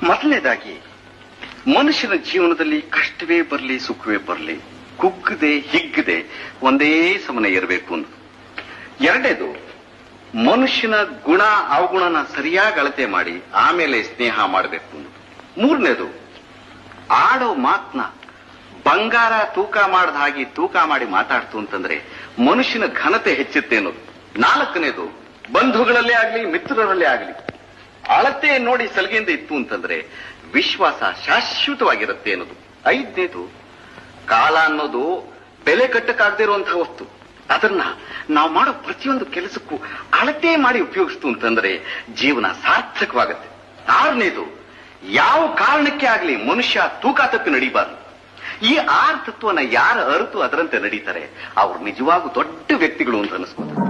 ಮೊದಲನೇದಾಗಿ ಮನುಷ್ಯನ ಜೀವನದಲ್ಲಿ ಕಷ್ಟವೇ ಬರಲಿ ಸುಖವೇ ಬರಲಿ ಕುಗ್ಗದೆ ಹಿಗ್ಗದೆ ಒಂದೇ ಸಮನೆ ಇರಬೇಕು ಅಂತ. ಎರಡನೇದು, ಮನುಷ್ಯನ ಗುಣ ಅವಗುಣನ ಸರಿಯಾಗಿ ಅಳತೆ ಮಾಡಿ ಆಮೇಲೆ ಸ್ನೇಹ ಮಾಡಬೇಕು ಅಂತ. ಮೂರನೇದು, ಆಡೋ ಮಾತನ್ನ ಬಂಗಾರ ತೂಕ ಮಾಡದ ಹಾಗೆ ತೂಕ ಮಾಡಿ ಮಾತಾಡ್ತು ಅಂತಂದ್ರೆ ಮನುಷ್ಯನ ಘನತೆ ಹೆಚ್ಚುತ್ತೆ ಅನ್ನೋದು. ನಾಲ್ಕನೇದು, ಬಂಧುಗಳಲ್ಲೇ ಆಗ್ಲಿ ಮಿತ್ರರಲ್ಲೇ ಆಗ್ಲಿ ಅಳತೆ ನೋಡಿ ಸಲಿಗೆಯಿಂದ ಇತ್ತು ಅಂತಂದ್ರೆ ವಿಶ್ವಾಸ ಶಾಶ್ವತವಾಗಿರುತ್ತೆ ಅನ್ನೋದು. ಐದನೇದು, ಕಾಲ ಅನ್ನೋದು ಬೆಲೆ ಕಟ್ಟಕ್ಕಾಗದೇ ಇರುವಂತಹ ವಸ್ತು. ಅದನ್ನ ನಾವು ಮಾಡೋ ಪ್ರತಿಯೊಂದು ಕೆಲಸಕ್ಕೂ ಅಳತೆ ಮಾಡಿ ಉಪಯೋಗಿಸ್ತು ಅಂತಂದ್ರೆ ಜೀವನ ಸಾರ್ಥಕವಾಗುತ್ತೆ. ಆರನೇದು, ಯಾವ ಕಾರಣಕ್ಕೆ ಆಗ್ಲಿ ಮನುಷ್ಯ ತೂಕ ತಪ್ಪಿ ನಡೀಬಾರ್ದು. ಈ 6 ತತ್ವನ ಯಾರು ಅರಿತು ಅದರಂತೆ ನಡೀತಾರೆ ಅವ್ರು ನಿಜವಾಗೂ ದೊಡ್ಡ ವ್ಯಕ್ತಿಗಳು ಅಂತ ಅನಿಸ್ಕೋತಾರೆ.